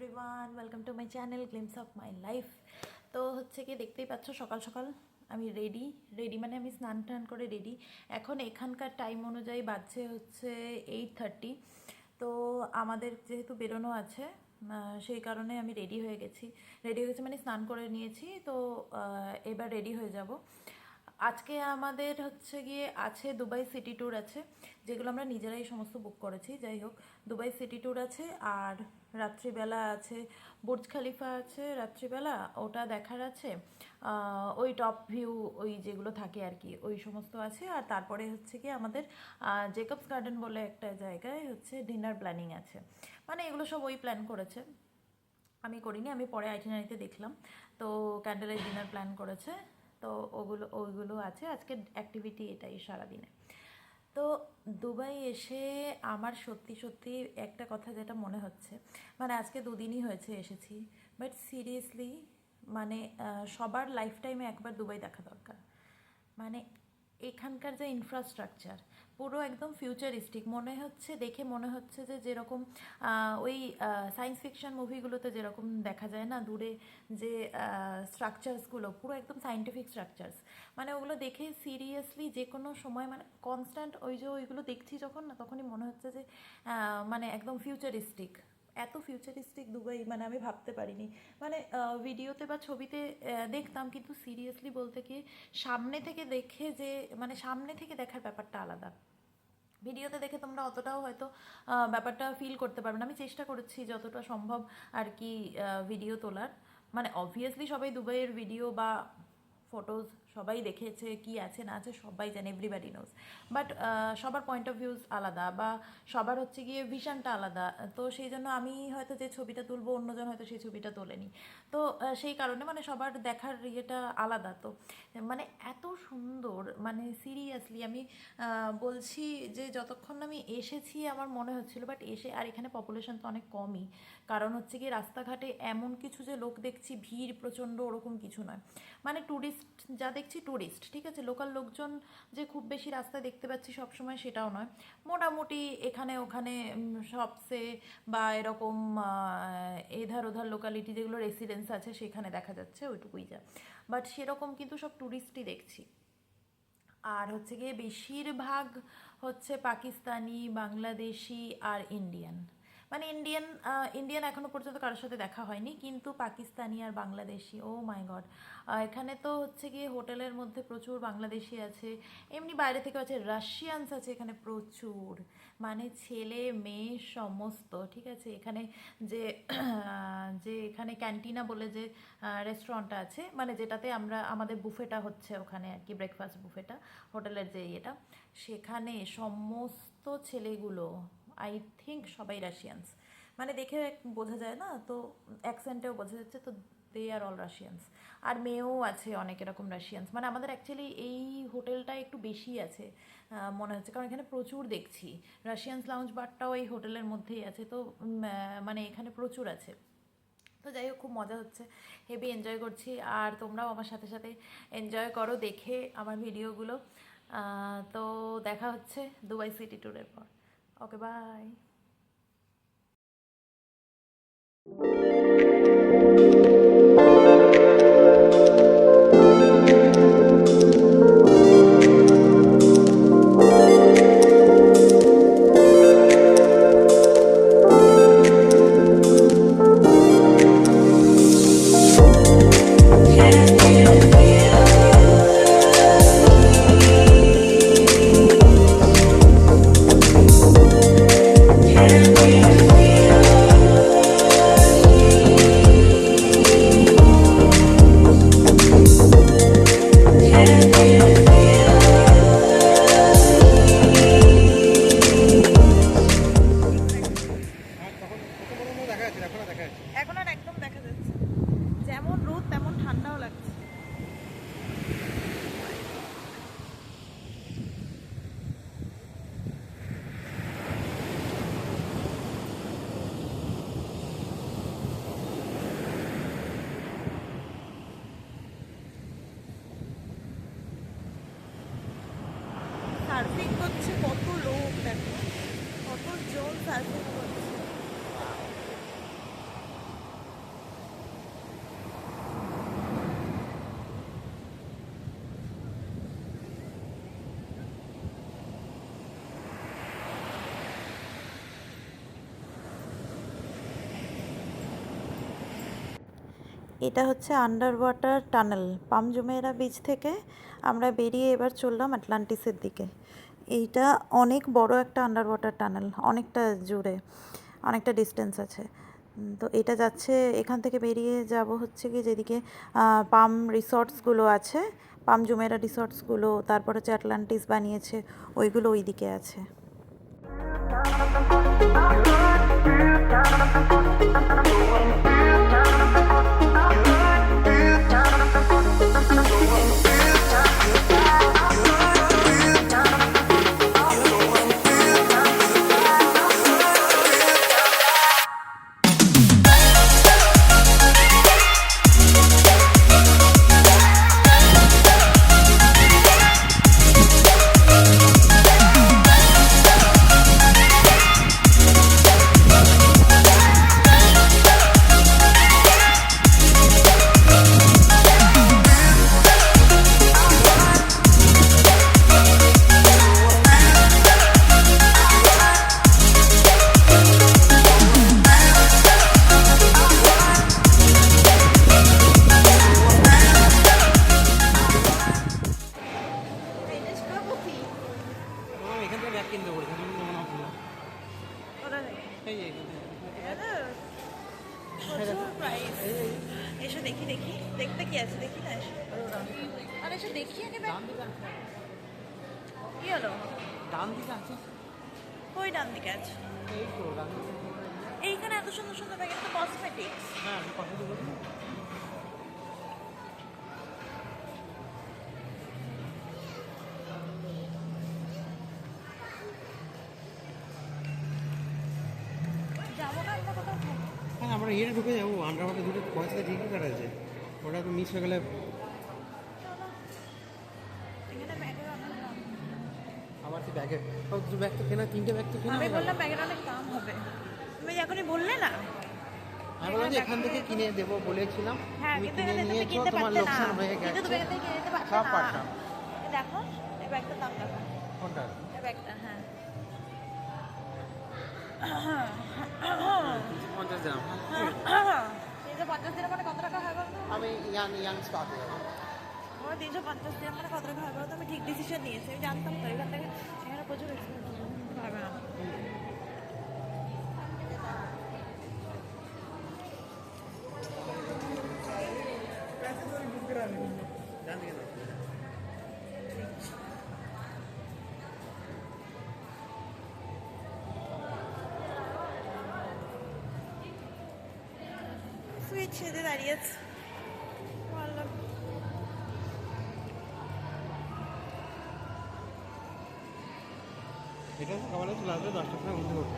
Everyone, welcome to my channel glimpse of my life. তো হচ্ছে কি দেখতেই পাচ্ছ, সকাল সকাল আমি রেডি মানে আমি স্নান টান করে রেডি। এখন এখানকার টাইম অনুযায়ী বাজছে হচ্ছে 8:30। তো আমাদের যেহেতু বেরোনো আছে, সেই কারণে আমি রেডি হয়ে গেছি মানে স্নান করে নিয়েছি। তো এবার রেডি হয়ে যাব। আজকে আমাদের হচ্ছে গিয়ে আছে দুবাই সিটি ট্যুর আছে, যেগুলো আমরা নিজেরাই সমস্ত বুক করেছি। যাই হোক, দুবাই সিটি ট্যুর আছে, আর রাত্রিবেলা আছে বুর্জ খালিফা আছে, রাত্রিবেলা ওটা দেখার আছে। ওই টপ ভিউ, ওই যেগুলো থাকে আর কি, ওই সমস্ত আছে। আর তারপরে হচ্ছে কি আমাদের জেকবস গার্ডেন বলে একটা জায়গায় হচ্ছে ডিনার প্ল্যানিং আছে। মানে এগুলো সব ওই প্ল্যান করেছে, আমি করিনি, আমি পরে আইটিনারিতে দেখলাম। তো ক্যান্ডেলের ডিনার প্ল্যান করেছে। তো ওইগুলো আছে আজকে অ্যাক্টিভিটি, এটাই সারাদিনে। তো দুবাই এসে আমার সত্যি সত্যি একটা কথা যেটা মনে হচ্ছে, মানে আজকে দুদিনই হয়েছে এসেছি, বাট সিরিয়াসলি মানে সবার লাইফ টাইমে একবার দুবাই দেখা দরকার। মানে এখানকার যে ইনফ্রাস্ট্রাকচার পুরো একদম ফিউচারিস্টিক মনে হচ্ছে, দেখে মনে হচ্ছে যে যেরকম ওই সায়েন্স ফিকশন মুভিগুলোতে যেরকম দেখা যায় না, দূরে যে স্ট্রাকচারসগুলো পুরো একদম সায়েন্টিফিক স্ট্রাকচারস। মানে ওগুলো দেখে সিরিয়াসলি যে কোনো সময় মানে কনস্ট্যান্ট ওইগুলো দেখছি যখন না, তখনই মনে হচ্ছে যে মানে একদম ফিউচারিস্টিক। এত ফিউচারিস্টিক দুবাই মানে আমি ভাবতে পারিনি। মানে ভিডিওতে বা ছবিতে দেখতাম, কিন্তু সিরিয়াসলি বলতে কি সামনে থেকে দেখে যে মানে সামনে থেকে দেখার ব্যাপারটা আলাদা। ভিডিওতে দেখে তোমরা অতটাও হয়তো ব্যাপারটা ফিল করতে পারবে না। আমি চেষ্টা করেছি যতটা সম্ভব আর কি ভিডিও তোলার। মানে অবভিয়াসলি সবাই দুবাইয়ের ভিডিও বা ফটোজ সবাই দেখেছে, কি আছে না আছে সবাই জানে, এভরিবাডি নোজ। বাট সবার পয়েন্ট অফ ভিউজ আলাদা, বা সবার হচ্ছে গিয়ে ভিশনটা আলাদা। তো সেই জন্য আমি হয়তো যে ছবিটা তুলবো, অন্যজন হয়তো সেই ছবিটা তোলেনি। তো সেই কারণে মানে সবার দেখার ইয়েটা আলাদা। তো মানে এত সুন্দর, মানে সিরিয়াসলি আমি বলছি যে যতক্ষণ আমি এসেছি আমার মনে হচ্ছিল, বাট এসে আর এখানে পপুলেশন তো অনেক কমই। কারণ হচ্ছে কি রাস্তাঘাটে এমন কিছু যে লোক দেখছি, ভিড় প্রচণ্ড, ওরকম কিছু নয়। মানে ট্যুরিস্ট যা দেখছি ট্যুরিস্ট, ঠিক আছে, লোকাল লোকজন যে খুব বেশি রাস্তায় দেখতে পাচ্ছি সবসময় সেটাও নয়। মোটামুটি এখানে ওখানে শপসে বা এরকম এধার ওধার লোকালিটি যেগুলো রেসিডেন্স আছে সেখানে দেখা যাচ্ছে, ওইটুকুই যা। বাট সেরকম কিন্তু সব ট্যুরিস্টই দেখছি। আর হচ্ছে গিয়ে বেশিরভাগ হচ্ছে পাকিস্তানি, বাংলাদেশি আর ইন্ডিয়ান। মানে ইন্ডিয়ান এখনো পর্যন্ত কারোর সাথে দেখা হয়নি, কিন্তু পাকিস্তানি আর বাংলাদেশি, ও মাই গড। এখানে তো হচ্ছে গিয়ে হোটেলের মধ্যে প্রচুর বাংলাদেশি আছে, এমনি বাইরে থেকেও আছে, রাশিয়ানস আছে এখানে প্রচুর। মানে ছেলে মেয়ে সমস্ত, ঠিক আছে। এখানে যে যে এখানে ক্যান্টিনা বলে যে রেস্টুরেন্টটা আছে, মানে যেটাতে আমাদের বুফেটা হচ্ছে ওখানে আর কি, ব্রেকফাস্ট বুফেটা হোটেলের যে ইয়েটা, সেখানে সমস্ত ছেলেগুলো আই থিঙ্ক সবাই রাশিয়ানস। মানে দেখে বোঝা যায় না, তো অ্যাকসেন্টেও বোঝা যাচ্ছে, তো দে আর অল রাশিয়ানস। আর মেয়েও আছে অনেক এরকম রাশিয়ানস। মানে আমাদের অ্যাকচুয়ালি এই হোটেলটা একটু বেশি আছে মনে হচ্ছে, কারণ এখানে প্রচুর দেখছি রাশিয়ানস। লাউঞ্জ বারটাও এই হোটেলের মধ্যেই আছে। তো মানে এখানে প্রচুর আছে। তো যাই হোক, খুব মজা হচ্ছে, হেভি এনজয় করছি। আর তোমরাও আমার সাথে সাথে এনজয় করো দেখে আমার ভিডিওগুলো। তো দেখা হচ্ছে দুবাই সিটি ট্যুরের পর। ওকে, বাই। এখন আর একদম দেখা যাচ্ছে, যেমন রোদ তেমন ঠান্ডাও লাগছে। সার্ফিং করছে কত লোক, দেখো কতজন সার্ফিং করছে। এটা হচ্ছে আন্ডার ওয়াটার টানেল। পাম জুমেরা বিচ থেকে আমরা বেরিয়ে এবার চললাম আটলান্টিসের দিকে। এইটা অনেক বড় একটা আন্ডার ওয়াটার টানেল, অনেকটা জুড়ে, অনেকটা ডিস্টেন্স আছে। তো এটা যাচ্ছে, এখান থেকে বেরিয়ে যাব হচ্ছে কি যেদিকে পাম রিসর্টসগুলো আছে, পাম জুমেরা রিসর্টসগুলো, তারপর হচ্ছে আটলান্টিস বানিয়েছে ওইগুলো ওই দিকে আছে। এসে দেখি দেখি, দেখতে কি আছে দেখি না, আর এসে দেখি আগে কি হলো। ডান দিকে আছে, কই ডান দিকে আছে? এইখানে এত সুন্দর সুন্দর প্যাকেট তো কসমেটিক্স। হ্যাঁ কসমেটিক বলছি। হ্যাঁ আমরা ইয়ে ঢুকে যাবো, আন্ডারওয়াটার দুটো পয়সাটা ঠিকই কাটা আছে, ওটা তো মিস হয়ে গেলে। আবার তুই ব্যাগে, দুটো ব্যাগ তো কেনা, তিনটে ব্যাগ তো কেনা। আমি বললাম ব্যাগের অনেক দাম হবে, তুমি এখনই বললে না। আমি বললাম যে এখান থেকে কিনে দেবো বলেছিলাম, হ্যাঁ তুমি কিন্তু কিনে নিয়েছো, তোমার লোকসান হয়ে গেছে। সব পাঠা দেখো এই ব্যাগটার দাম দেখো। কোনটা? এই ব্যাগটা, হ্যাঁ 50 গ্রাম। 350 দিনের মানে কত টাকা হয় বলতো? আমি ইয়াং স্টার্ট হয়ে যাবো। আমার 350 দিনের মানে কত টাকা হয় বলতো? আমি ঠিক ডিসিশন নিয়েছি, আমি জানতাম তো এখান থেকে এখানে প্রচুর এক্সপেন্সিভ হবে না। সুইচ ছেড়ে দাঁড়িয়ে আছে, বললাম এটা সকালে চলে আসবে 10টার সময় ঘুরতে করতে।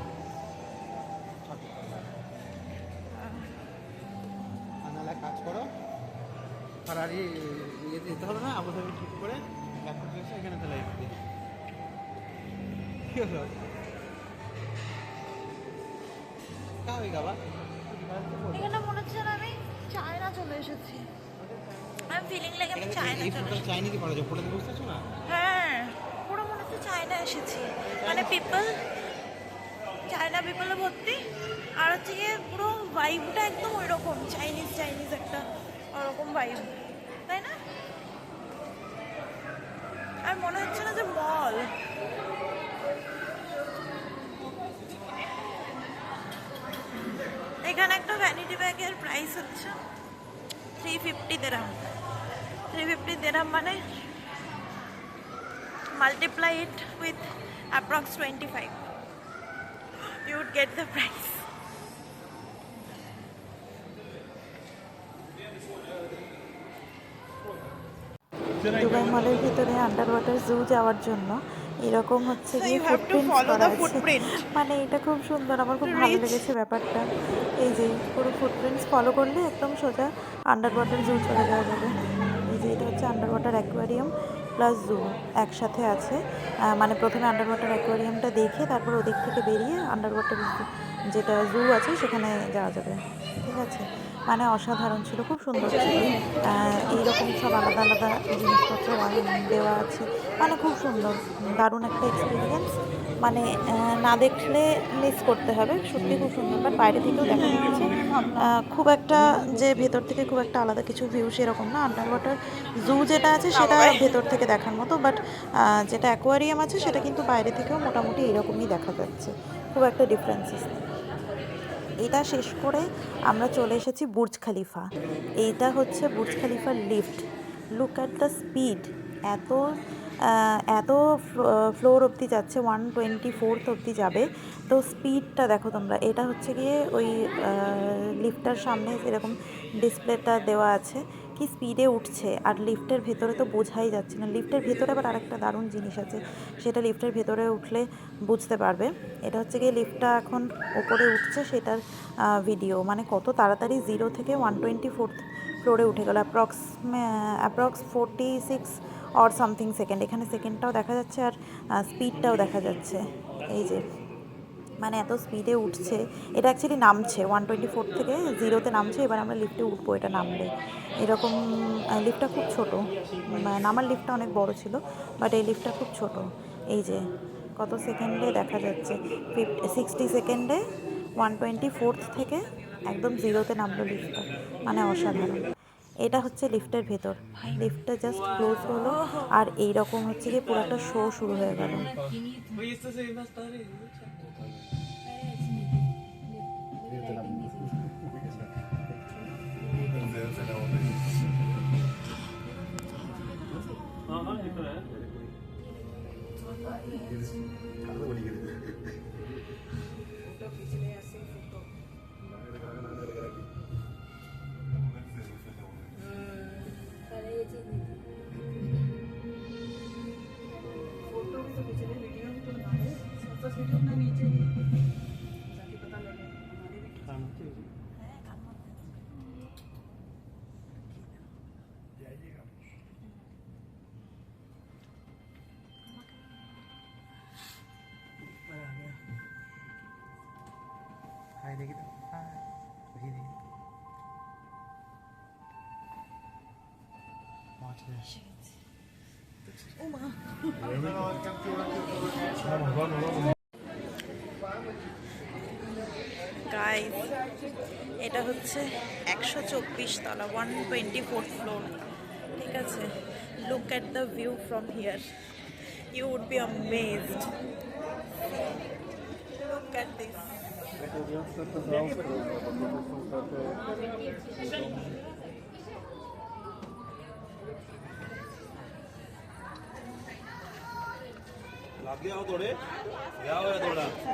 নাহলে কাজ করো, আর আর ইয়ে যেতে হবে না, আবু ধাবি ঠিক করে ল্যাপটপ এসে এখানে চলে আসবে। কি হলো কাওই গাবা? এখানে মনে হচ্ছে না আমি চায়না চলে এসেছি। আমি ফিলিং লাগে আমি চায়না চলে এসেছি। চাইনিজ করা যায়, ফটোতে বুঝতে পারছো না? হ্যাঁ পুরো মনে হচ্ছে চায়না এসেছি, মানে পিপল চায়না পিপলে ভর্তি, আর হচ্ছে গিয়ে পুরো ভাইবটা একদম ওই রকম চাইনিজ চাইনিজ একটা ওরকম ভাইব, তাই না? আর মনে হচ্ছে না যে মল। এখানে একটা ভ্যানিটি ব্যাগের প্রাইস হচ্ছে 350 দিরহাম। 350 দিরহাম মানে multiply it with approx 25, you would get the price. Dubai মলের ভিতরে আন্ডার ওয়াটার জু যাওয়ার জন্য এরকম হচ্ছে গিয়ে ফুটপ্রিন্ট, মানে এটা খুব সুন্দর, আমার খুব ভালো লেগেছে ব্যাপারটা। এই যে পুরো ফুটপ্রিন্টস ফলো করলে একদম সোজা আন্ডার ওয়াটার জু চলে যাওয়া যাবে। এই যে এটা হচ্ছে আন্ডার ওয়াটার অ্যাকোয়ারিয়াম প্লাস জু একসাথে আছে, মানে প্রথমে আন্ডার ওয়াটার অ্যাকোয়ারিয়ামটা দেখে তারপর ওদিক থেকে বেরিয়ে আন্ডার ওয়াটার যেটা জু আছে সেখানে যাওয়া যাবে, ঠিক আছে? মানে অসাধারণ ছিল, খুব সুন্দর ছিল। এইরকম সব আলাদা আলাদা জিনিসপত্র দেওয়া আছে, মানে খুব সুন্দর, দারুণ একটা এক্সপিরিয়েন্স। মানে না দেখলে মিস করতে হবে, সত্যি খুব সুন্দর। বাট বাইরে থেকেও দেখা যাচ্ছে খুব একটা যে ভেতর থেকে খুব একটা আলাদা কিছু ভিউ সেরকম না। আন্ডার ওয়াটার জু যেটা আছে সেটা ভেতর থেকে দেখার মতো, বাট যেটা অ্যাকোয়ারিয়াম আছে সেটা কিন্তু বাইরে থেকেও মোটামুটি এরকমই দেখা যাচ্ছে, খুব একটা ডিফারেন্সেস নেই। এটা শেষ করে আমরা চলে এসেছি বুর্জ খালিফা। এইটা হচ্ছে বুর্জ খালিফার lift. Look at the speed, এত এত ফ্লোর অবধি যাচ্ছে, 124 অবধি যাবে। তো স্পিডটা দেখো তোমরা। এটা হচ্ছে গিয়ে ওই লিফটটার সামনে এরকম ডিসপ্লেটা দেওয়া আছে, কি স্পিডে উঠছে। আর লিফটের ভেতরে তো বোঝাই যাচ্ছে না। লিফটের ভেতরে আবার আরেকটা দারুণ জিনিস আছে, সেটা লিফটের ভেতরে উঠলে বুঝতে পারবে। এটা হচ্ছে গিয়ে লিফটটা এখন ওপরে উঠছে, সেটার ভিডিও। মানে কত তাড়াতাড়ি 0 থেকে 124 ফ্লোরে উঠে গেল। Approx 46 or something second. এখানে সেকেন্ডটাও দেখা যাচ্ছে আর স্পিডটাও দেখা যাচ্ছে। এই যে মানে এত স্পিডে উঠছে। এটা অ্যাকচুয়ালি নামছে 124 থেকে 0-তে নামছে। এবার আমরা লিফটে উঠবো এটা নামলে। এরকম লিফটটা খুব ছোট, নামার লিফটটা অনেক বড় ছিল, বাট এই লিফটটা খুব ছোট। এই যে কত সেকেন্ডে দেখা যাচ্ছে, 60 সেকেন্ডে 124 থেকে একদম 0-তে নামলো লিফটটা, মানে অসাধারণ। এটা হচ্ছে লিফটের ভেতর। লিফটটা জাস্ট ক্লোজ হলো আর এইরকম হচ্ছে কি পুরো একটা শো শুরু হয়ে গেল। हाय देखी तो हाय देखी देखी पाँच গাইস, এটা হচ্ছে 124 তলা, 124 ফ্লোর। ঠিক আছে, look at the view from here, you would be amazed. Look at this.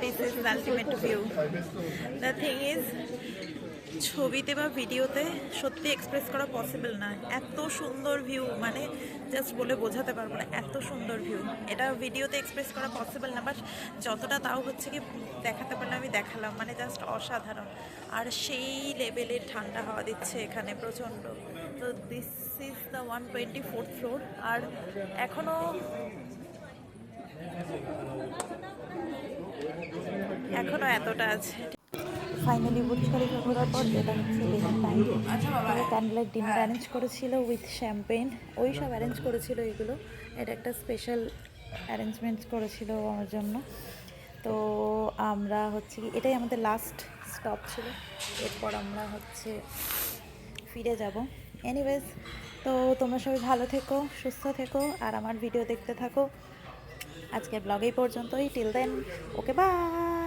This is the ultimate view. The thing is, ছবিতে বা ভিডিওতে সত্যি এক্সপ্রেস করা পসিবল না। এত সুন্দর ভিউ, মানে জাস্ট বলে বোঝাতে পারবো না, এত সুন্দর ভিউ। এটা ভিডিওতে এক্সপ্রেস করা পসিবল না, বাট যতটা তাও হচ্ছে কি দেখাতে পারলে আমি দেখালাম। মানে জাস্ট অসাধারণ। আর সেই লেভেলের ঠান্ডা হাওয়া দিচ্ছে এখানে প্রচণ্ড। তো দিস ইজ দ্য 124 ফ্লোর। আর এখনো এতটা আছে। ফাইনালি বুর্জ খলিফা ঘোরার পর এটা হচ্ছে dinner time. Candle light dinner arrange করেছিল উইথ শ্যাম্পেন, ওই সব অ্যারেঞ্জ করেছিল এগুলো। এটা একটা স্পেশাল অ্যারেঞ্জমেন্ট করেছিল আমার জন্য। তো আমরা হচ্ছে কি, এটাই আমাদের লাস্ট স্টপ ছিল। এরপর আমরা হচ্ছে ফিরে যাব। এনিওয়েজ, তো তোমরা সবাই ভালো থেকো, সুস্থ থেকো, আর আমার ভিডিও দেখতে থাকো। আজকের ব্লগ এই পর্যন্তই। Till then, okay, by.